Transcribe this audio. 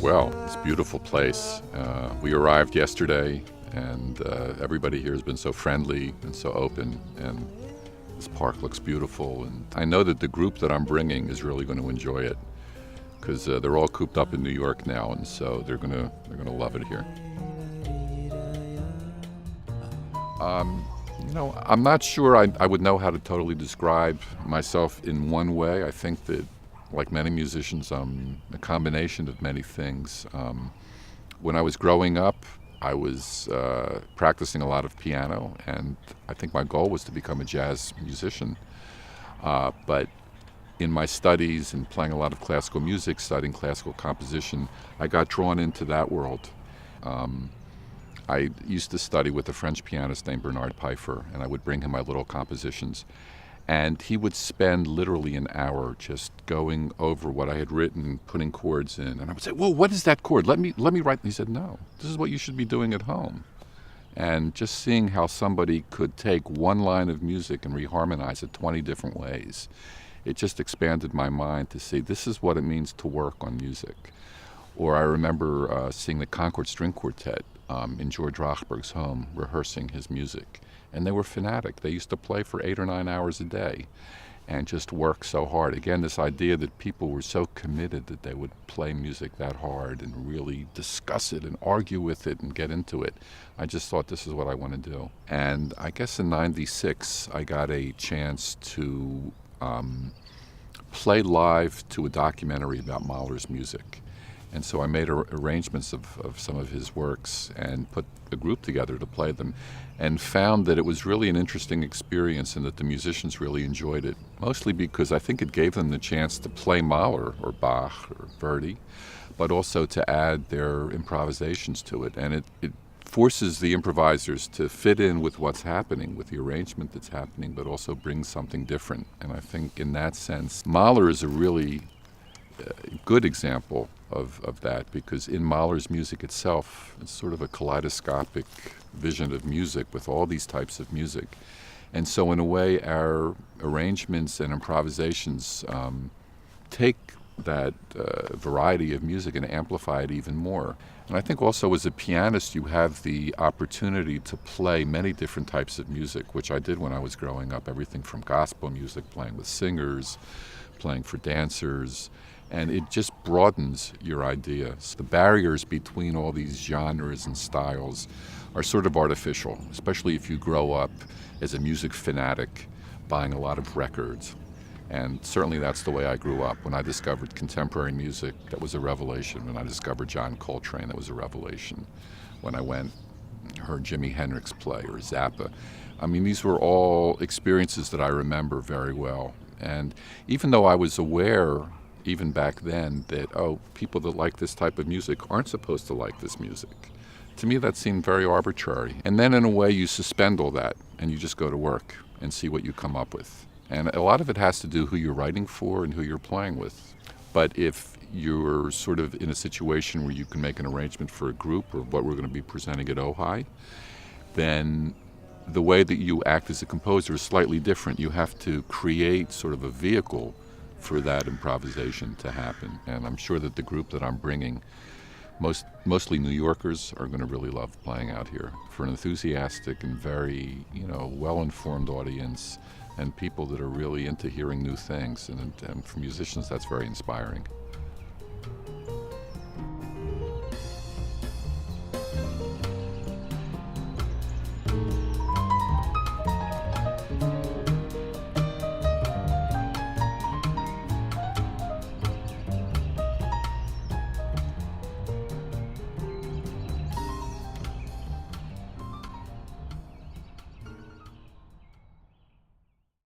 Well, it's a beautiful place. We arrived yesterday, and everybody here has been so friendly and so open, and this park looks beautiful. And I know that the group that I'm bringing is really going to enjoy it because they're all cooped up in New York now, and so they're gonna love it here. I'm not sure I would know how to totally describe myself in one way. I think that, like many musicians, I'm a combination of many things. When I was growing up, I was practicing a lot of piano, and I think my goal was to become a jazz musician. But in my studies and playing a lot of classical music, studying classical composition, I got drawn into that world. I used to study with a French pianist named Bernard Pfeiffer, and I would bring him my little compositions. And he would spend literally an hour just going over what I had written, putting chords in. And I would say, "Whoa, what is that chord? Let me write." And he said, "No, this is what you should be doing at home." And just seeing how somebody could take one line of music and reharmonize it 20 different ways, it just expanded my mind to see this is what it means to work on music. Or I remember seeing the Concord String Quartet in George Rochberg's home, rehearsing his music. And they were fanatic. They used to play for 8 or 9 hours a day and just work so hard. Again, this idea that people were so committed that they would play music that hard and really discuss it and argue with it and get into it. I just thought this is what I want to do. And I guess in '96, I got a chance to play live to a documentary about Mahler's music. And so I made arrangements of some of his works and put a group together to play them, and found that it was really an interesting experience and that the musicians really enjoyed it, mostly because I think it gave them the chance to play Mahler or Bach or Verdi, but also to add their improvisations to it. And it forces the improvisers to fit in with what's happening, with the arrangement that's happening, but also bring something different. And I think in that sense, Mahler is a really good example of that, because in Mahler's music itself, it's sort of a kaleidoscopic vision of music with all these types of music. And so in a way, our arrangements and improvisations take that variety of music and amplify it even more. And I think also as a pianist, you have the opportunity to play many different types of music, which I did when I was growing up, everything from gospel music, playing with singers, playing for dancers, and it just broadens your ideas. The barriers between all these genres and styles are sort of artificial, especially if you grow up as a music fanatic, buying a lot of records. And certainly that's the way I grew up. When I discovered contemporary music, that was a revelation. When I discovered John Coltrane, that was a revelation. When I went and heard Jimi Hendrix play or Zappa, I mean, these were all experiences that I remember very well. And even though I was aware, even back then, that, people that like this type of music aren't supposed to like this music, to me that seemed very arbitrary. And then in a way you suspend all that and you just go to work and see what you come up with. And a lot of it has to do who you're writing for and who you're playing with. But if you're sort of in a situation where you can make an arrangement for a group or what we're going to be presenting at Ojai, then the way that you act as a composer is slightly different. You have to create sort of a vehicle for that improvisation to happen. And I'm sure that the group that I'm bringing, mostly New Yorkers, are going to really love playing out here. For an enthusiastic and very, well-informed audience, and people that are really into hearing new things. And for musicians, that's very inspiring.